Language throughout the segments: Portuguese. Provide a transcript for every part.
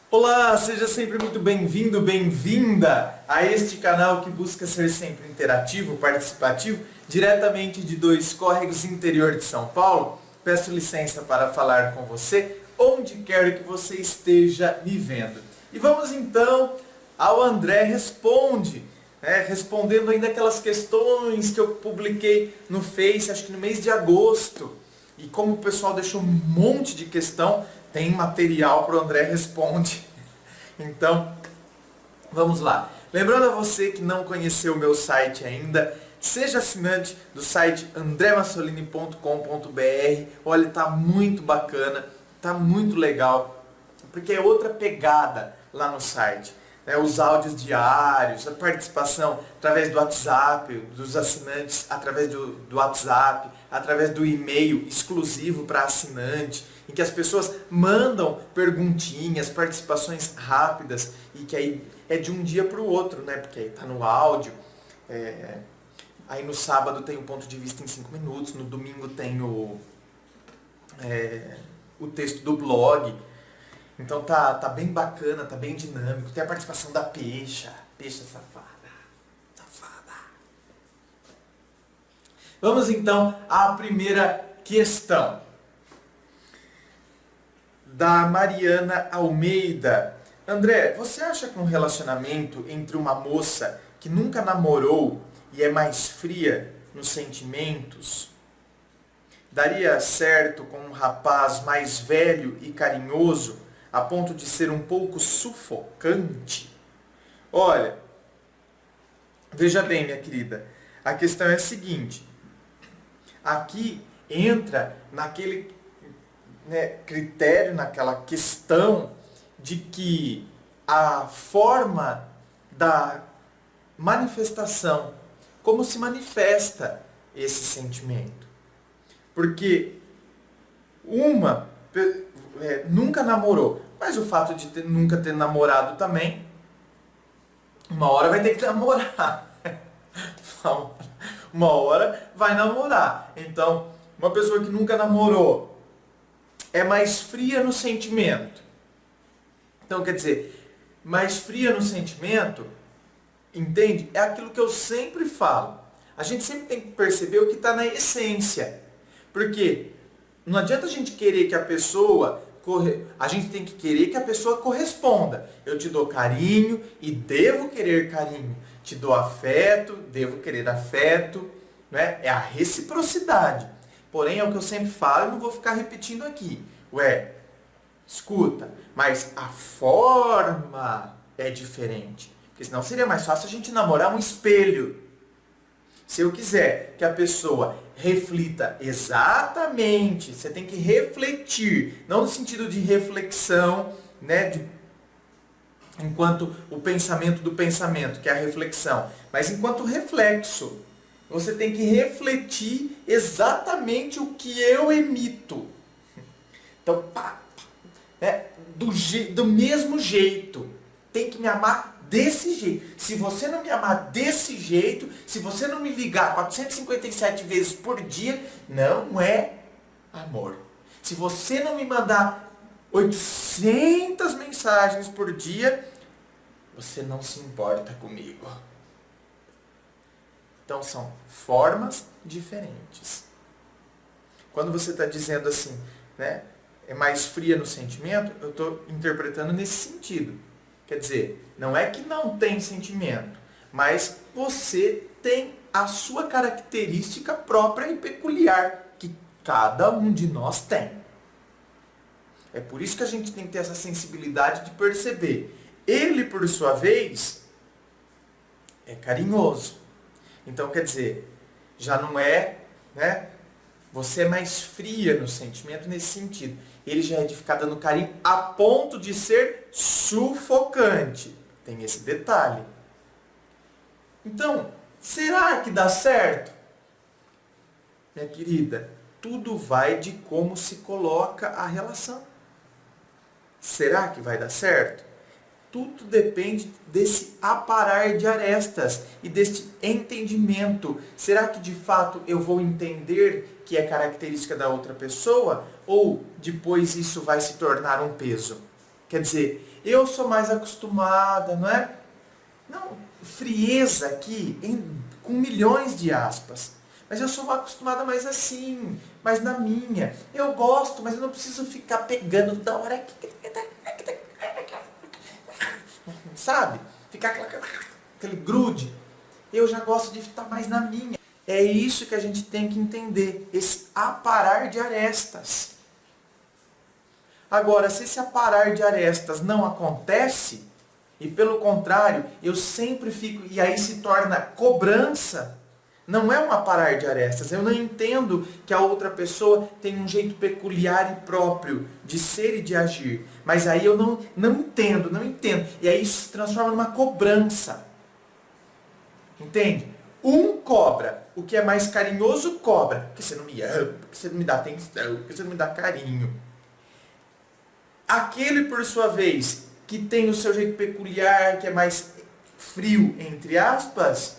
Olá, seja sempre muito bem-vindo, bem-vinda a este canal que busca ser sempre interativo, participativo, diretamente de Dois Córregos, interior de São Paulo. Peço licença para falar com você, onde quer que você esteja me vendo. E vamos então ao André Responde, respondendo ainda aquelas questões que eu publiquei no Face, acho que no mês de agosto. E como o pessoal deixou um monte de questão, tem material para o André Responde. Então, vamos lá. Lembrando a você que não conheceu o meu site ainda, seja assinante do site andremassolini.com.br. Olha, tá muito bacana, tá muito legal, porque é outra pegada lá no site. Os áudios diários, a participação através do WhatsApp, dos assinantes através do WhatsApp, através do e-mail exclusivo para assinante, em que as pessoas mandam perguntinhas, participações rápidas, e que aí é de um dia para o outro, né? Porque aí está no áudio. Aí no sábado tem o ponto de vista em 5 minutos, no domingo tem o texto do blog. Então tá bem bacana, tá bem dinâmico. Tem a participação da Peixa safada. Vamos então à primeira questão. Da Mariana Almeida. André, você acha que um relacionamento entre uma moça que nunca namorou e é mais fria nos sentimentos daria certo com um rapaz mais velho e carinhoso a ponto de ser um pouco sufocante? Olha, veja bem, minha querida, a questão é a seguinte. Aqui entra naquele critério, naquela questão de que a forma da manifestação, como se manifesta esse sentimento. Porque uma nunca namorou, mas o fato de nunca ter namorado também, uma hora vai ter que namorar. Uma hora vai namorar. Então, uma pessoa que nunca namorou é mais fria no sentimento. Então, quer dizer, mais fria no sentimento, entende? É aquilo que eu sempre falo. A gente sempre tem que perceber o que está na essência. Porque não adianta a gente querer que a pessoa... A gente tem que querer que a pessoa corresponda. Eu te dou carinho e devo querer carinho. Te dou afeto, devo querer afeto. Né? É a reciprocidade. Porém, é o que eu sempre falo e não vou ficar repetindo aqui. Escuta, mas a forma é diferente. Porque senão seria mais fácil a gente namorar um espelho. Se eu quiser que a pessoa reflita exatamente, você tem que refletir, não no sentido de reflexão, enquanto o pensamento do pensamento, que é a reflexão, mas enquanto reflexo. Você tem que refletir exatamente o que eu emito. Então, do mesmo jeito, tem que me amar desse jeito. Se você não me amar desse jeito, se você não me ligar 457 vezes por dia, não é amor. Se você não me mandar 800 mensagens por dia, você não se importa comigo. Então são formas diferentes. Quando você está dizendo assim, é mais fria no sentimento, eu estou interpretando nesse sentido. Quer dizer, não é que não tem sentimento, mas você tem a sua característica própria e peculiar, que cada um de nós tem. É por isso que a gente tem que ter essa sensibilidade de perceber. Ele, por sua vez, é carinhoso. Então, quer dizer, já não é, você é mais fria no sentimento nesse sentido. Ele já é de ficar dando carinho a ponto de ser sufocante. Tem esse detalhe. Então, será que dá certo? Minha querida, tudo vai de como se coloca a relação. Será que vai dar certo? Tudo depende desse aparar de arestas e deste entendimento. Será que de fato eu vou entender que é característica da outra pessoa? Ou depois isso vai se tornar um peso? Quer dizer, eu sou mais acostumada, não é? Não, frieza aqui com milhões de aspas. Mas eu sou acostumada mais assim, mais na minha. Eu gosto, mas eu não preciso ficar pegando da hora. Sabe? Ficar aquele grude. Eu já gosto de estar mais na minha. É isso que a gente tem que entender. Esse aparar de arestas. Agora, se esse aparar de arestas não acontece, e pelo contrário, eu sempre fico, e aí se torna cobrança, não é um aparar de arestas. Eu não entendo que a outra pessoa tem um jeito peculiar e próprio de ser e de agir. Mas aí eu não entendo. E aí isso se transforma numa cobrança. Entende? Um cobra. O que é mais carinhoso cobra. Porque você não me ama, porque você não me dá atenção, porque você não me dá carinho. Aquele, por sua vez, que tem o seu jeito peculiar, que é mais frio, entre aspas,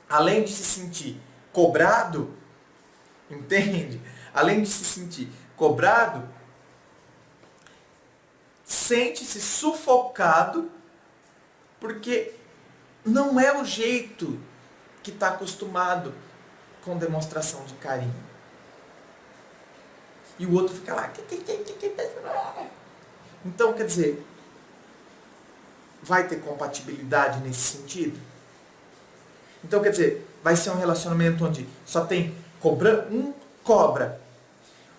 além de se sentir cobrado, entende? Além de se sentir cobrado, sente-se sufocado, porque não é o jeito que está acostumado com demonstração de carinho. E o outro fica lá. Então, quer dizer, vai ter compatibilidade nesse sentido? Então, quer dizer, vai ser um relacionamento onde só tem um cobra.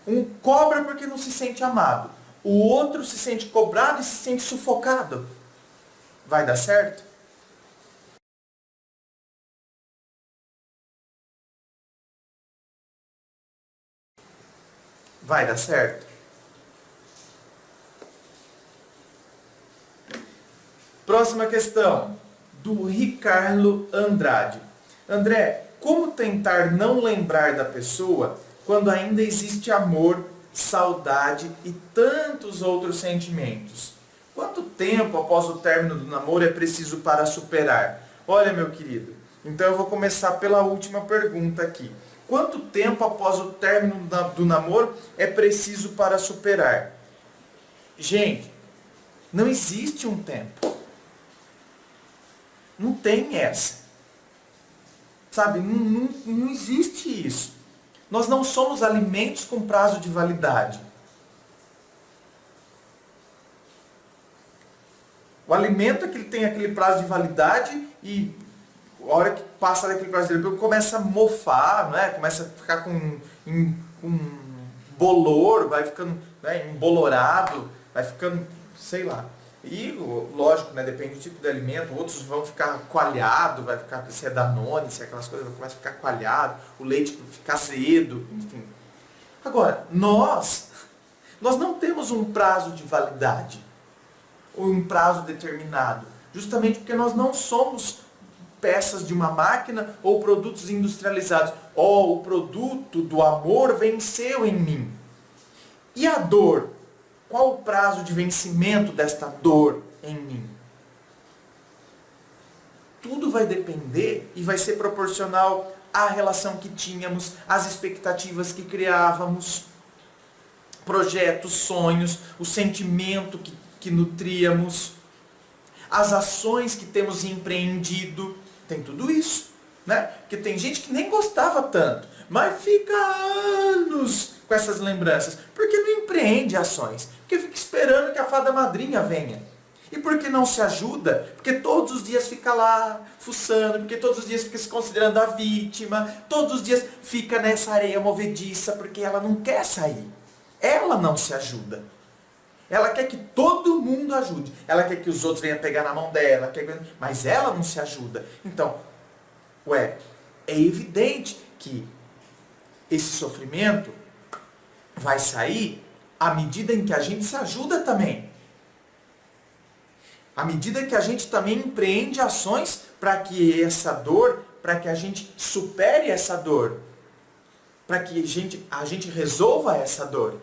Um cobra porque não se sente amado. O outro se sente cobrado e se sente sufocado. Vai dar certo? Vai dar certo? Próxima questão, do Ricardo Andrade. André, como tentar não lembrar da pessoa quando ainda existe amor, saudade e tantos outros sentimentos? Quanto tempo após o término do namoro é preciso para superar? Olha, meu querido, então eu vou começar pela última pergunta aqui. Quanto tempo após o término do namoro é preciso para superar? Gente, não existe um tempo. Não tem essa. Sabe, não existe isso. Nós não somos alimentos com prazo de validade. O alimento é que ele tem aquele prazo de validade e a hora que passa daquele prazo de validade começa a mofar, né? Começa a ficar com bolor, vai ficando, né, embolorado, vai ficando, sei lá. E, lógico, né, depende do tipo de alimento, outros vão ficar coalhado, vai ficar, se é Danone, se é aquelas coisas, começa a ficar coalhado, o leite fica azedo, enfim. Agora, nós não temos um prazo de validade, ou um prazo determinado, justamente porque nós não somos peças de uma máquina ou produtos industrializados. O produto do amor venceu em mim. E a dor? Qual o prazo de vencimento desta dor em mim? Tudo vai depender e vai ser proporcional à relação que tínhamos, às expectativas que criávamos, projetos, sonhos, o sentimento que nutríamos, as ações que temos empreendido. Tem tudo isso, né? Porque tem gente que nem gostava tanto, mas fica anos com essas lembranças, porque não empreende ações, porque fica esperando que a fada madrinha venha. E por que não se ajuda? Porque todos os dias fica lá fuçando, porque todos os dias fica se considerando a vítima, todos os dias fica nessa areia movediça, porque ela não quer sair. Ela não se ajuda. Ela quer que todo mundo ajude. Ela quer que os outros venham pegar na mão dela, mas ela não se ajuda. Então, é evidente que esse sofrimento vai sair à medida em que a gente se ajuda também. À medida que a gente também empreende ações para que essa dor, para que a gente supere essa dor, para que a gente resolva essa dor.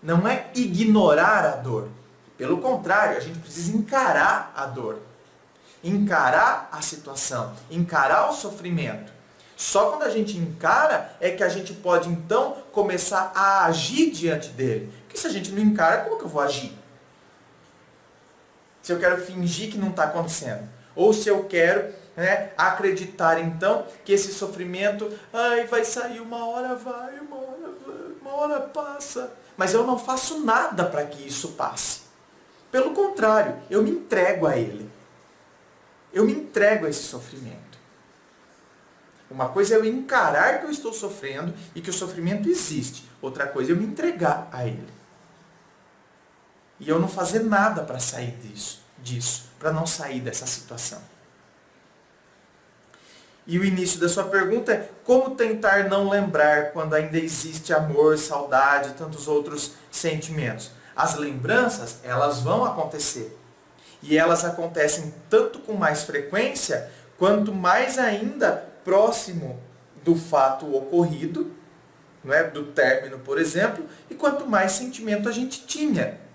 Não é ignorar a dor. Pelo contrário, a gente precisa encarar a dor. Encarar a situação. Encarar o sofrimento. Só quando a gente encara é que a gente pode, então, começar a agir diante dele. Porque se a gente não encara, como que eu vou agir? Se eu quero fingir que não está acontecendo. Ou se eu quero, né, acreditar então que esse sofrimento, vai sair, uma hora vai, uma hora passa. Mas eu não faço nada para que isso passe. Pelo contrário, eu me entrego a ele. Eu me entrego a esse sofrimento. Uma coisa é eu encarar que eu estou sofrendo e que o sofrimento existe. Outra coisa é eu me entregar a ele. E eu não fazer nada para sair disso, para não sair dessa situação. E o início da sua pergunta é: como tentar não lembrar quando ainda existe amor, saudade e tantos outros sentimentos? As lembranças, elas vão acontecer. E elas acontecem tanto com mais frequência, quanto mais ainda próximo do fato ocorrido, não é? Do término, por exemplo, e quanto mais sentimento a gente tinha.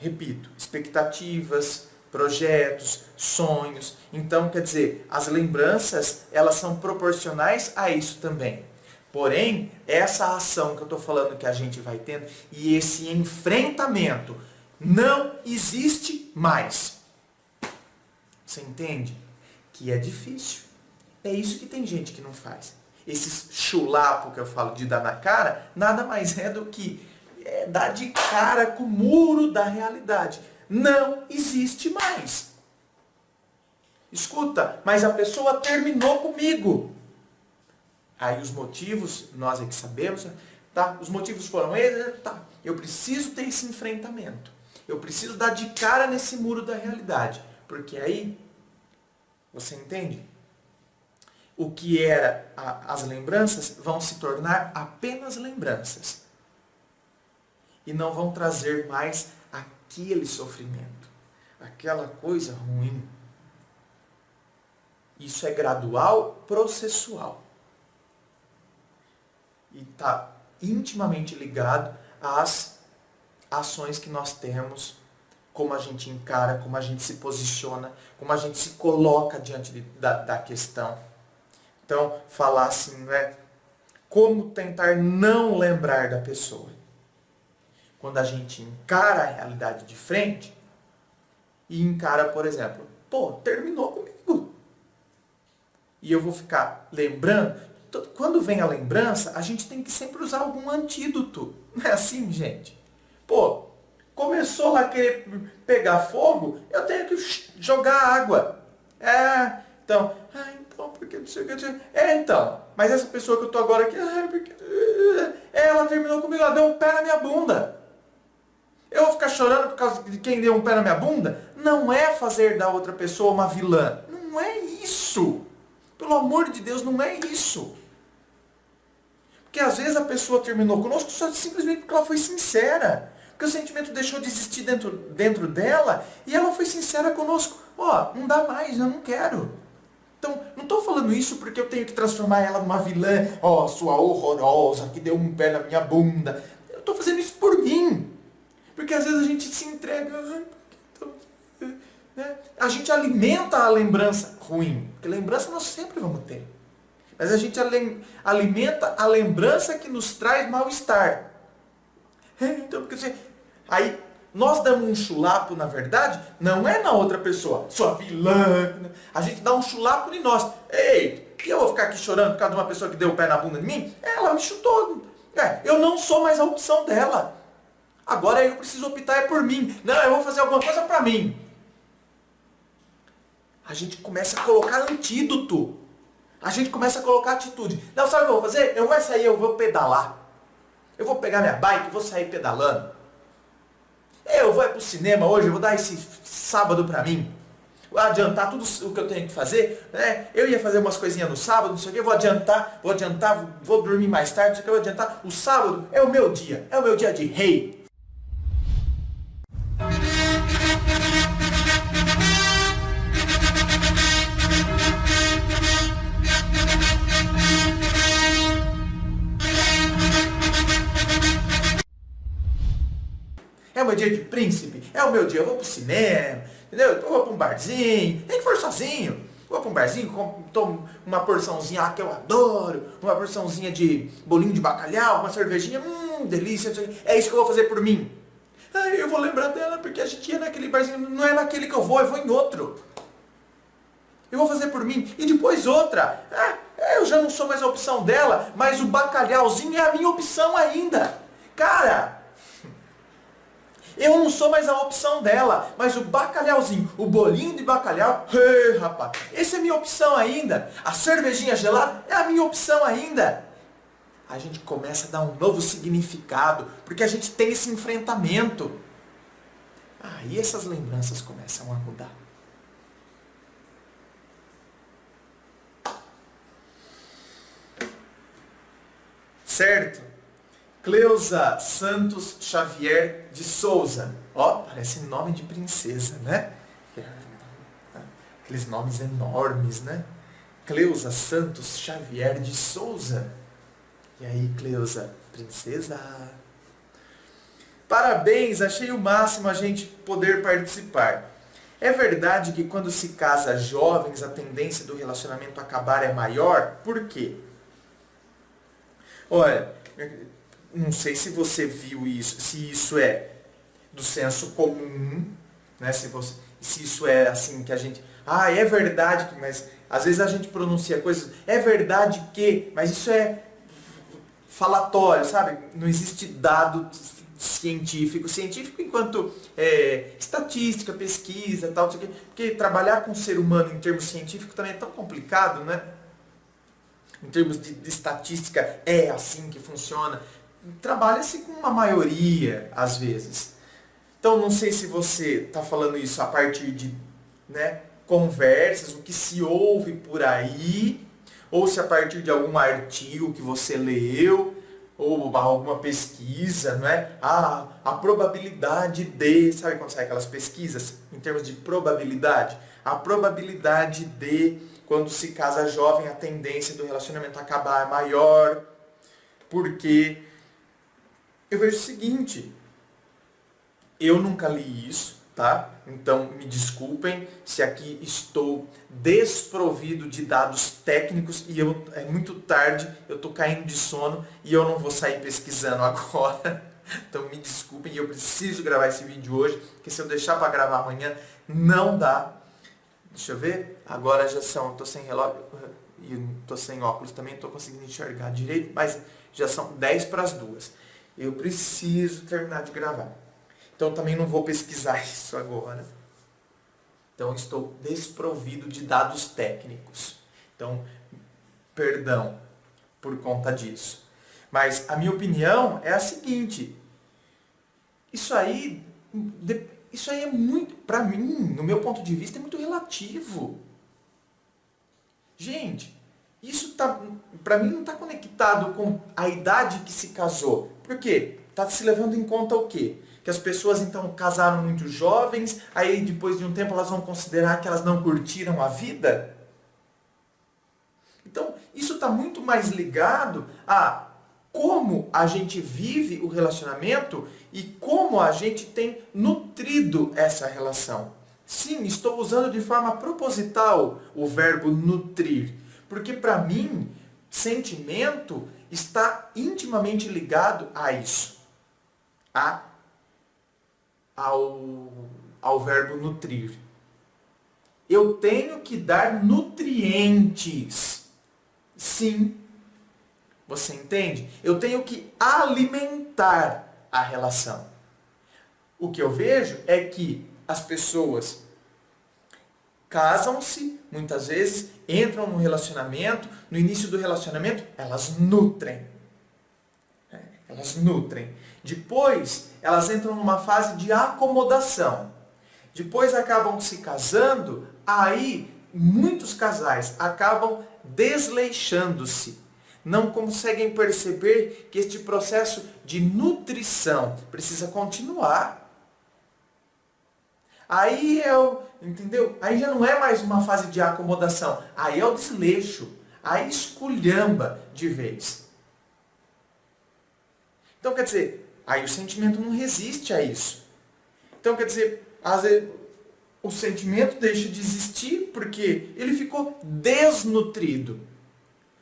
Repito, expectativas, projetos, sonhos. Então, quer dizer, as lembranças, elas são proporcionais a isso também. Porém, essa ação que eu estou falando que a gente vai tendo e esse enfrentamento não existe mais. Você entende? Que é difícil. É isso que tem gente que não faz. Esse chulapo que eu falo de dar na cara, nada mais é do que dar de cara com o muro da realidade. Não existe mais. Escuta, mas a pessoa terminou comigo. Aí os motivos, nós é que sabemos, tá? Os motivos foram esses, tá? Eu preciso ter esse enfrentamento. Eu preciso dar de cara nesse muro da realidade. Porque aí, você entende? O que era as lembranças vão se tornar apenas lembranças. E não vão trazer mais aquele sofrimento, aquela coisa ruim. Isso é gradual, processual. E está intimamente ligado às ações que nós temos, como a gente encara, como a gente se posiciona, como a gente se coloca diante da questão. Então, falar assim, né? Como tentar não lembrar da pessoa? Quando a gente encara a realidade de frente e encara, por exemplo, terminou comigo. E eu vou ficar lembrando. Quando vem a lembrança, a gente tem que sempre usar algum antídoto. Não é assim, gente? Começou lá a querer pegar fogo, eu tenho que jogar água. Então, porque não sei o que. Então, mas essa pessoa que eu tô agora aqui, porque ela terminou comigo, ela deu um pé na minha bunda. Eu vou ficar chorando por causa de quem deu um pé na minha bunda? Não é fazer da outra pessoa uma vilã. Não é isso. Pelo amor de Deus, não é isso. Porque às vezes a pessoa terminou conosco só simplesmente porque ela foi sincera. Porque o sentimento deixou de existir dentro dela e ela foi sincera conosco. Não dá mais, eu não quero. Então, não estou falando isso porque eu tenho que transformar ela numa vilã. Sua horrorosa, que deu um pé na minha bunda. Eu estou fazendo isso por mim. Porque às vezes a gente se entrega. Né? A gente alimenta a lembrança ruim. Porque lembrança nós sempre vamos ter. Mas a gente alimenta a lembrança que nos traz mal-estar. Então, porque você... Aí, nós damos um chulapo, na verdade, não é na outra pessoa. Sua vilã. A gente dá um chulapo em nós. Ei, que eu vou ficar aqui chorando por causa de uma pessoa que deu o pé na bunda de mim? Ela me chutou. Eu não sou mais a opção dela. Agora eu preciso optar por mim. Não, eu vou fazer alguma coisa pra mim. A gente começa a colocar antídoto. A gente começa a colocar atitude. Não, sabe o que eu vou fazer? Eu vou sair, eu vou pedalar. Eu vou pegar minha bike e vou sair pedalando. Eu vou pro cinema hoje, eu vou dar esse sábado pra mim. Vou adiantar tudo o que eu tenho que fazer. Né? Eu ia fazer umas coisinhas no sábado, não sei o que, vou adiantar, vou dormir mais tarde, não sei o que, vou adiantar. O sábado é o meu dia de rei. É o meu dia de príncipe, é o meu dia, eu vou pro cinema, entendeu? Eu vou pra um barzinho, nem que for sozinho. Vou pra um barzinho, tomo uma porçãozinha que eu adoro, uma porçãozinha de bolinho de bacalhau, uma cervejinha, delícia. É isso que eu vou fazer por mim. Ah, eu vou lembrar dela porque a gente ia naquele barzinho. Não é naquele que eu vou em outro. Eu vou fazer por mim. E depois outra. Eu já não sou mais a opção dela, mas o bacalhauzinho é a minha opção ainda. Cara, eu não sou mais a opção dela, mas o bacalhauzinho, o bolinho de bacalhau, rapaz, esse é a minha opção ainda. A cervejinha gelada é a minha opção ainda. A gente começa a dar um novo significado, porque a gente tem esse enfrentamento. Aí essas lembranças começam a mudar. Certo? Cleusa Santos Xavier de Souza. Ó, parece nome de princesa, né? Aqueles nomes enormes, né? Cleusa Santos Xavier de Souza. E aí, Cleusa, princesa? Parabéns, achei o máximo a gente poder participar. É verdade que quando se casa jovens, a tendência do relacionamento acabar é maior? Por quê? Olha, não sei se você viu isso, se isso é do senso comum, né? Se isso é assim que a gente... é verdade, mas às vezes a gente pronuncia coisas... É verdade que... Mas isso é falatório, sabe? Não existe dado científico. Científico enquanto estatística, pesquisa, tal, porque trabalhar com o ser humano em termos científicos também é tão complicado, né? Em termos de estatística, é assim que funciona. Trabalha-se com uma maioria, às vezes. Então, não sei se você está falando isso a partir de conversas, o que se ouve por aí, ou se a partir de algum artigo que você leu, ou alguma pesquisa, não é? A probabilidade de... Sabe quando sai aquelas pesquisas em termos de probabilidade? A probabilidade de... Quando se casa jovem, a tendência do relacionamento acabar é maior. Porque eu vejo o seguinte, eu nunca li isso, tá? Então me desculpem se aqui estou desprovido de dados técnicos e é muito tarde, eu estou caindo de sono e eu não vou sair pesquisando agora. Então me desculpem, eu preciso gravar esse vídeo hoje, porque se eu deixar para gravar amanhã, não dá. Deixa eu ver, agora já são, estou sem relógio e estou sem óculos também, estou conseguindo enxergar direito, mas já são 10 para as 2. Eu preciso terminar de gravar. Então também não vou pesquisar isso agora. Então estou desprovido de dados técnicos. Então, perdão por conta disso. Mas a minha opinião é a seguinte, isso aí é muito, para mim, no meu ponto de vista, é muito relativo. Gente, isso para mim não está conectado com a idade que se casou. Por quê? Está se levando em conta o quê? Que as pessoas então casaram muito jovens, aí depois de um tempo elas vão considerar que elas não curtiram a vida? Então, isso está muito mais ligado a como a gente vive o relacionamento e como a gente tem nutrido essa relação. Sim, estou usando de forma proposital o verbo nutrir, porque para mim, sentimento está intimamente ligado a isso, ao verbo nutrir. Eu tenho que dar nutrientes. Sim. Você entende? Eu tenho que alimentar a relação. O que eu vejo é que as pessoas casam-se, muitas vezes, entram no relacionamento, no início do relacionamento, elas nutrem. Elas nutrem. Depois, elas entram numa fase de acomodação. Depois acabam se casando, aí muitos casais acabam desleixando-se. Não conseguem perceber que este processo de nutrição precisa continuar. Aí entendeu? Aí já não é mais uma fase de acomodação. Aí é o desleixo. Aí esculhamba de vez. Então, quer dizer, aí o sentimento não resiste a isso. Então, quer dizer, às vezes o sentimento deixa de existir porque ele ficou desnutrido.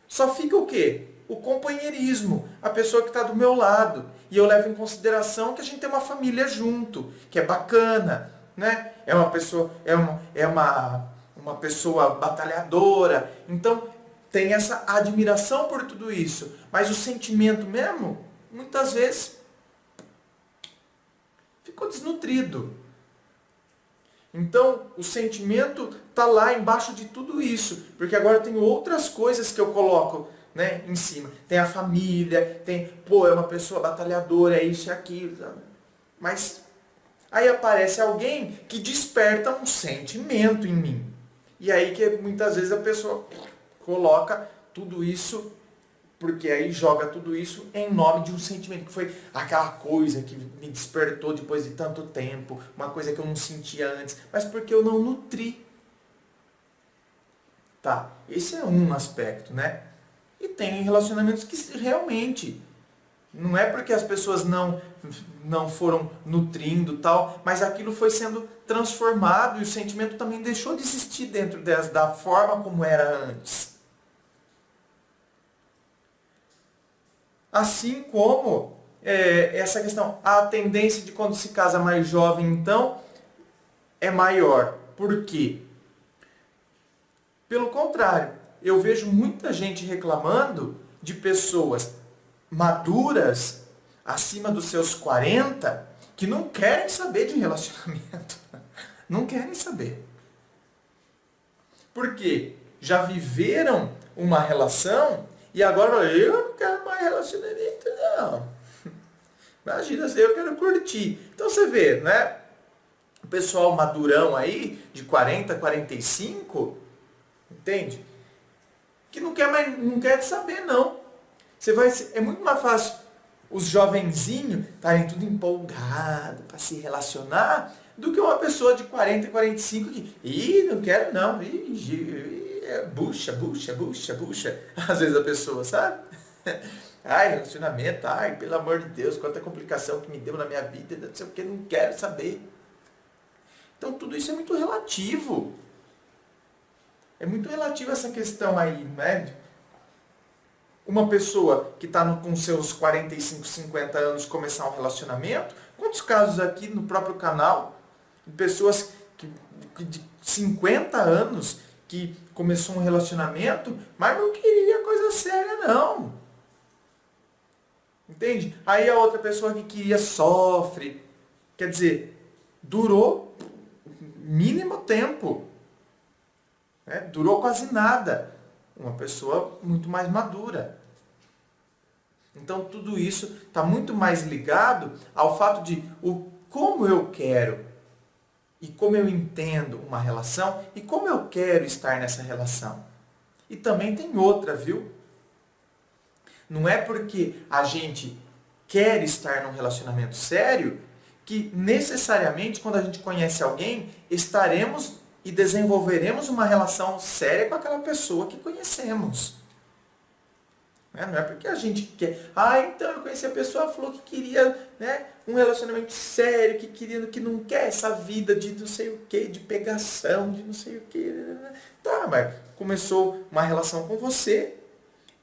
Só fica o quê? o companheirismo, a pessoa que está do meu lado. E eu levo em consideração que a gente tem uma família junto, que é bacana, né? É uma pessoa, uma pessoa batalhadora. Então, tem essa admiração por tudo isso. Mas o sentimento mesmo, muitas vezes, ficou desnutrido. Então, o sentimento está lá embaixo de tudo isso. Porque agora tem outras coisas que eu coloco, né, em cima. Tem a família, tem, é uma pessoa batalhadora, é isso e aquilo. Sabe? Mas aí aparece alguém que desperta um sentimento em mim. E aí que muitas vezes a pessoa coloca tudo isso, porque aí joga tudo isso em nome de um sentimento, que foi aquela coisa que me despertou depois de tanto tempo, uma coisa que eu não sentia antes, mas porque eu não nutri. Tá, esse é um aspecto, né? E tem relacionamentos que realmente, não é porque as pessoas não foram nutrindo tal, mas aquilo foi sendo transformado e o sentimento também deixou de existir dentro da forma como era antes. Assim como essa questão, a tendência de quando se casa mais jovem, então, é maior. Por quê? Pelo contrário, eu vejo muita gente reclamando de pessoas maduras, acima dos seus 40, que não querem saber de relacionamento. Não querem saber. Por quê? Já viveram uma relação e agora eu não quero mais relacionamento, não. Imagina, eu quero curtir. Então você vê, né? O pessoal madurão aí, de 40, 45, entende? Que não quer saber, não. É muito mais fácil os jovenzinhos estarem tudo empolgados para se relacionar do que uma pessoa de 40, 45 que, não quero não, bucha. Às vezes a pessoa, sabe? Ai, relacionamento, ai, pelo amor de Deus, quanta complicação que me deu na minha vida, não sei o que, não quero saber. Então tudo isso é muito relativo. É muito relativo essa questão aí, né? Uma pessoa que está com seus 45, 50 anos começar um relacionamento, quantos casos aqui no próprio canal, de pessoas de 50 anos que começou um relacionamento, mas não queria coisa séria não. Entende? Aí a outra pessoa que queria sofre. Quer dizer, durou mínimo tempo. Né? Durou quase nada. Uma pessoa muito mais madura. Então tudo isso está muito mais ligado ao fato de como eu quero e como eu entendo uma relação e como eu quero estar nessa relação. E também tem outra, viu? Não é porque a gente quer estar num relacionamento sério que necessariamente quando a gente conhece alguém estaremos e desenvolveremos uma relação séria com aquela pessoa que conhecemos. Não é porque a gente quer, então eu conheci a pessoa, ela falou que queria, né, um relacionamento sério, que não quer essa vida de não sei o que, de pegação, de não sei o que. Tá, mas começou uma relação com você,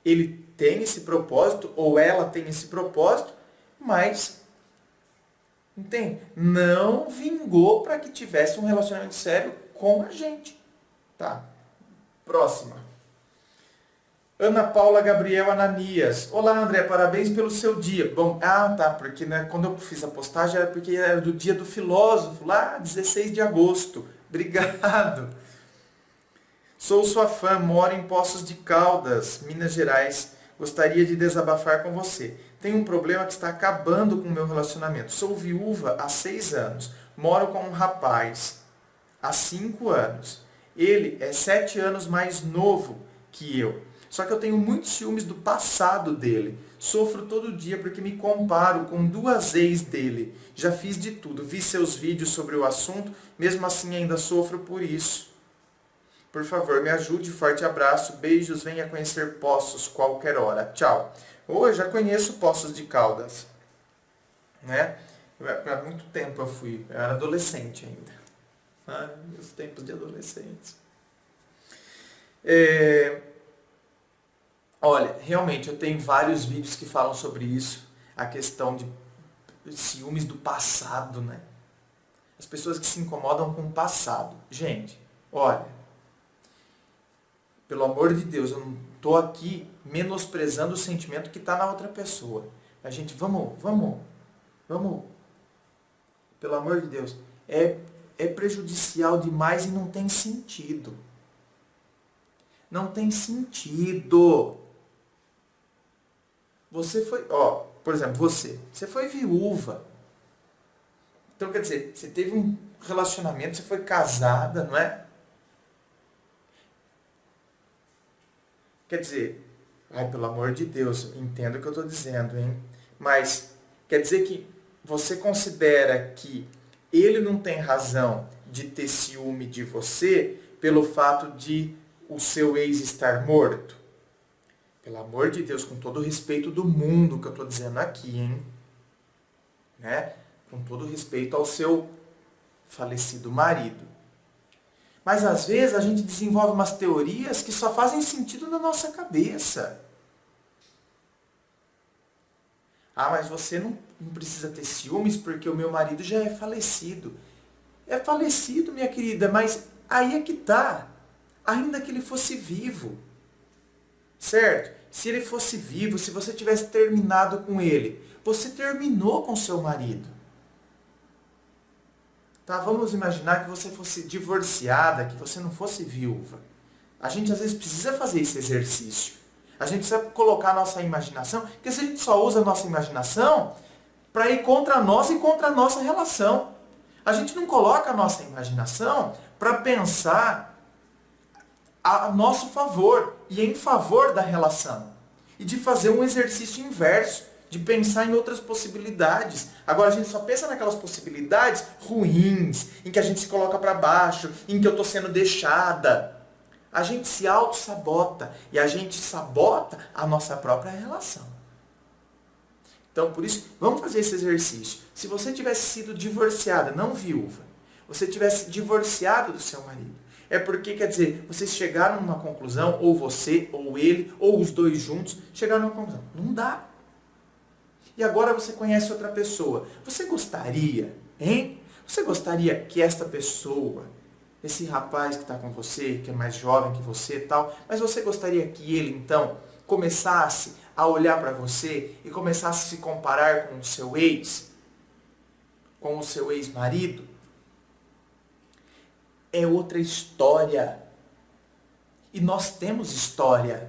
ele tem esse propósito, ou ela tem esse propósito, mas, entende? Não vingou para que tivesse um relacionamento sério com a gente. Tá? Próxima. Ana Paula Gabriel Ananias. Olá, André, parabéns pelo seu dia. Bom, tá, porque né, quando eu fiz a postagem era porque era do dia do filósofo, lá 16 de agosto. Obrigado. Sou sua fã, moro em Poços de Caldas, Minas Gerais. Gostaria de desabafar com você. Tenho um problema que está acabando com o meu relacionamento. Sou viúva há 6 anos. Moro com um rapaz há 5 anos. Ele é 7 anos mais novo que eu. Só que eu tenho muitos ciúmes do passado dele. Sofro todo dia porque me comparo com 2 ex dele. Já fiz de tudo. Vi seus vídeos sobre o assunto. Mesmo assim ainda sofro por isso. Por favor, me ajude. Forte abraço. Beijos. Venha conhecer Poços qualquer hora. Tchau. Eu já conheço Poços de Caldas. Né? Há muito tempo eu fui. Eu era adolescente ainda. Meus tempos de adolescente. Olha, realmente eu tenho vários vídeos que falam sobre isso, a questão de ciúmes do passado, né? As pessoas que se incomodam com o passado. Gente, olha, pelo amor de Deus, eu não estou aqui menosprezando o sentimento que está na outra pessoa. A gente, vamos, pelo amor de Deus, é prejudicial demais e não tem sentido. Não tem sentido. Você foi, por exemplo, você foi viúva. Então, quer dizer, você teve um relacionamento, você foi casada, não é? Quer dizer, pelo amor de Deus, entenda o que eu estou dizendo, hein? Mas, quer dizer que você considera que ele não tem razão de ter ciúme de você pelo fato de o seu ex estar morto? Pelo amor de Deus, com todo o respeito do mundo que eu estou dizendo aqui, hein? Né? Com todo o respeito ao seu falecido marido. Mas às vezes a gente desenvolve umas teorias que só fazem sentido na nossa cabeça. Mas você não precisa ter ciúmes porque o meu marido já é falecido. É falecido, minha querida, mas aí é que tá. Ainda que ele fosse vivo. Certo? Se ele fosse vivo, se você tivesse terminado com ele, você terminou com seu marido. Tá? Vamos imaginar que você fosse divorciada, que você não fosse viúva. A gente às vezes precisa fazer esse exercício. A gente precisa colocar a nossa imaginação, porque se a gente só usa a nossa imaginação para ir contra nós e contra a nossa relação. A gente não coloca a nossa imaginação para pensar a nosso favor e em favor da relação. E de fazer um exercício inverso, de pensar em outras possibilidades. Agora a gente só pensa naquelas possibilidades ruins, em que a gente se coloca para baixo, em que eu estou sendo deixada. A gente se auto-sabota e a gente sabota a nossa própria relação. Então, por isso, vamos fazer esse exercício. Se você tivesse sido divorciada, não viúva, você tivesse divorciado do seu marido, é porque, quer dizer, vocês chegaram numa conclusão, ou você, ou ele, ou os dois juntos, chegaram numa conclusão. Não dá. E agora você conhece outra pessoa. Você gostaria, hein? Você gostaria que esta pessoa, esse rapaz que está com você, que é mais jovem que você e tal, mas você gostaria que ele, então, começasse a olhar para você e começasse a se comparar com o seu ex, com o seu ex-marido? É outra história. E nós temos história.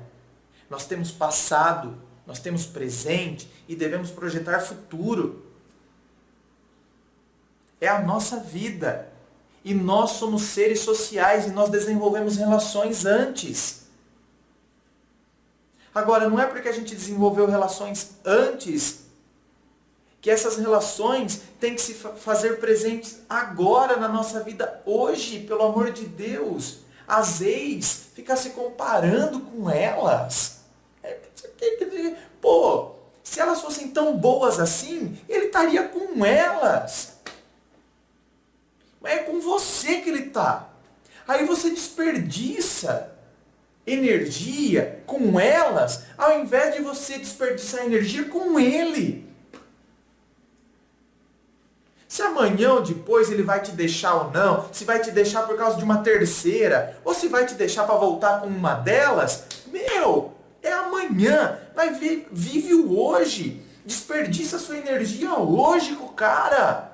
Nós temos passado, nós temos presente e devemos projetar futuro. É a nossa vida. E nós somos seres sociais e nós desenvolvemos relações antes. Agora, não é porque a gente desenvolveu relações antes que essas relações têm que se fazer presentes agora na nossa vida, hoje, pelo amor de Deus. As ex, ficar se comparando com elas. Se elas fossem tão boas assim, ele estaria com elas. Mas é com você que ele está. Aí você desperdiça energia com elas, ao invés de você desperdiçar energia com ele. Se amanhã ou depois ele vai te deixar ou não, se vai te deixar por causa de uma terceira, ou se vai te deixar para voltar com uma delas, é amanhã. Mas vive o hoje. Desperdiça sua energia hoje com o cara.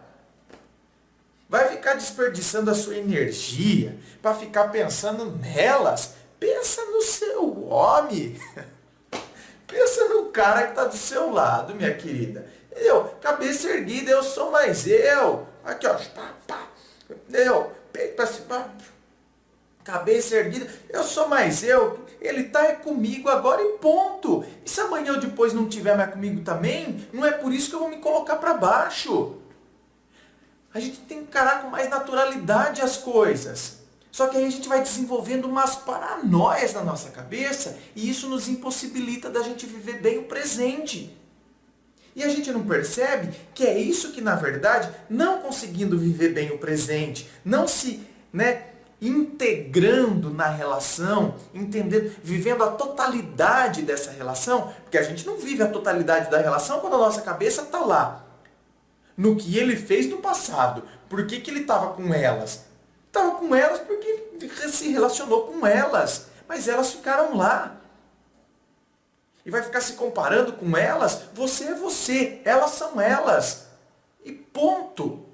Vai ficar desperdiçando a sua energia para ficar pensando nelas. Pensa no seu homem. Pensa no cara que está do seu lado, minha querida. Cabeça erguida, eu sou mais eu. Aqui, ó. Peito para cima. Cabeça erguida, eu sou mais eu. Ele está comigo agora e ponto. E se amanhã ou depois não tiver mais comigo também, não é por isso que eu vou me colocar para baixo. A gente tem que encarar com mais naturalidade as coisas. Só que aí a gente vai desenvolvendo umas paranoias na nossa cabeça e isso nos impossibilita da gente viver bem o presente. E a gente não percebe que é isso que, na verdade, não conseguindo viver bem o presente, não se integrando na relação, entendendo, vivendo a totalidade dessa relação, porque a gente não vive a totalidade da relação quando a nossa cabeça está lá, no que ele fez no passado. Por que ele estava com elas? Estava com elas porque ele se relacionou com elas, mas elas ficaram lá. E vai ficar se comparando com elas? Você é você, elas são elas. E ponto.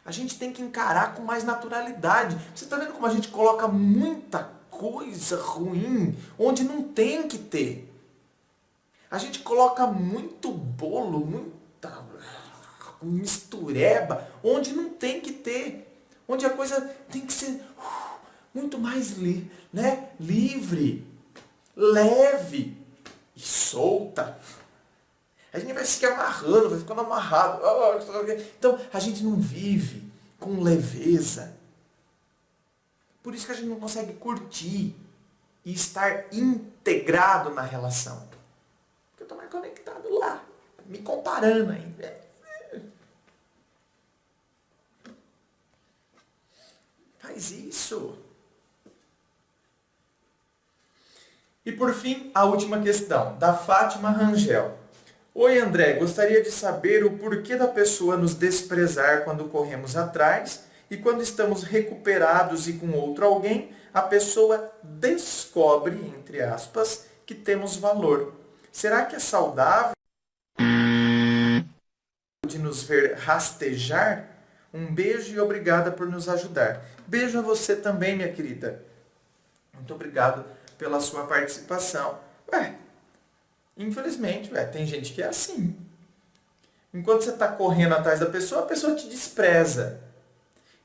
A gente tem que encarar com mais naturalidade. Você está vendo como a gente coloca muita coisa ruim onde não tem que ter? A gente coloca muito bolo, muita mistureba onde não tem que ter. Onde a coisa tem que ser muito mais livre, leve e solta. A gente vai se amarrando, vai ficando amarrado. Então, a gente não vive com leveza. Por isso que a gente não consegue curtir e estar integrado na relação. Porque eu estou mais conectado lá, me comparando ainda. Faz isso. E por fim, a última questão, da Fátima Rangel. Oi André, gostaria de saber o porquê da pessoa nos desprezar quando corremos atrás e quando estamos recuperados e com outro alguém, a pessoa descobre, entre aspas, que temos valor. Será que é saudável de nos ver rastejar? Um beijo e obrigada por nos ajudar. Beijo a você também, minha querida. Muito obrigado pela sua participação. Infelizmente, tem gente que é assim. Enquanto você está correndo atrás da pessoa, a pessoa te despreza.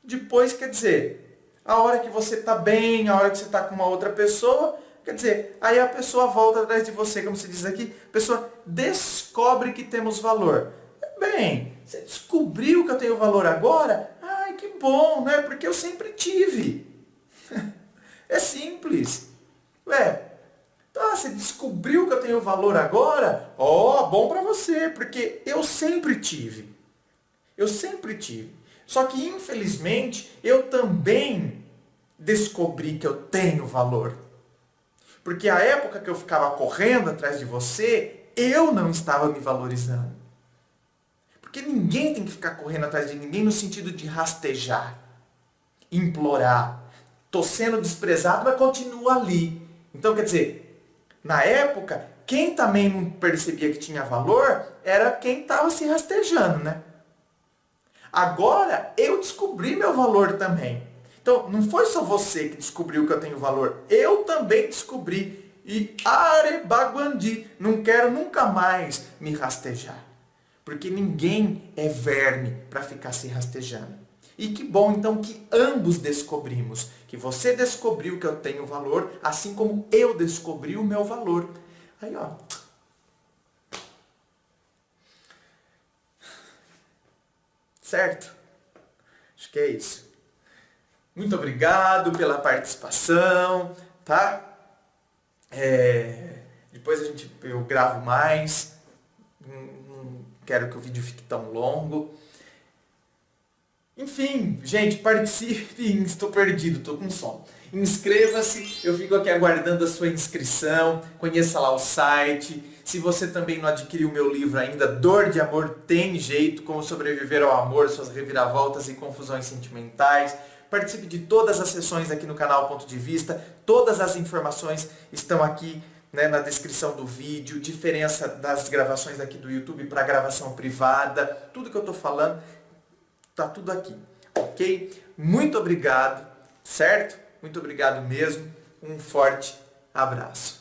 Depois, quer dizer, a hora que você está bem, a hora que você está com uma outra pessoa, quer dizer, aí a pessoa volta atrás de você, como se diz aqui, a pessoa descobre que temos valor. Bem, você descobriu que eu tenho valor agora? Ai, que bom, né? Porque eu sempre tive. É simples. Você descobriu que eu tenho valor agora? Bom pra você, porque eu sempre tive. Eu sempre tive. Só que, infelizmente, eu também descobri que eu tenho valor. Porque a época que eu ficava correndo atrás de você, eu não estava me valorizando. Porque ninguém tem que ficar correndo atrás de ninguém no sentido de rastejar, implorar. Tô sendo desprezado, mas continuo ali. Então, quer dizer, na época, quem também não percebia que tinha valor era quem estava se rastejando, né? Agora, eu descobri meu valor também. Então, não foi só você que descobriu que eu tenho valor. Eu também descobri. E arebaguandi, não quero nunca mais me rastejar. Porque ninguém é verme para ficar se rastejando. E que bom, então, que ambos descobrimos. Que você descobriu que eu tenho valor, assim como eu descobri o meu valor. Aí, ó. Certo? Acho que é isso. Muito obrigado pela participação, tá? Depois eu gravo mais. Não quero que o vídeo fique tão longo. Enfim, gente, participe. Estou perdido, estou com sono. Inscreva-se, eu fico aqui aguardando a sua inscrição. Conheça lá o site. Se você também não adquiriu o meu livro ainda, Dor de Amor Tem Jeito, Como Sobreviver ao Amor, Suas Reviravoltas e Confusões Sentimentais. Participe de todas as sessões aqui no canal Ponto de Vista. Todas as informações estão aqui, né, na descrição do vídeo. Diferença das gravações aqui do YouTube para gravação privada. Tudo que eu estou falando tá tudo aqui, ok? Muito obrigado, certo? Muito obrigado mesmo. Um forte abraço.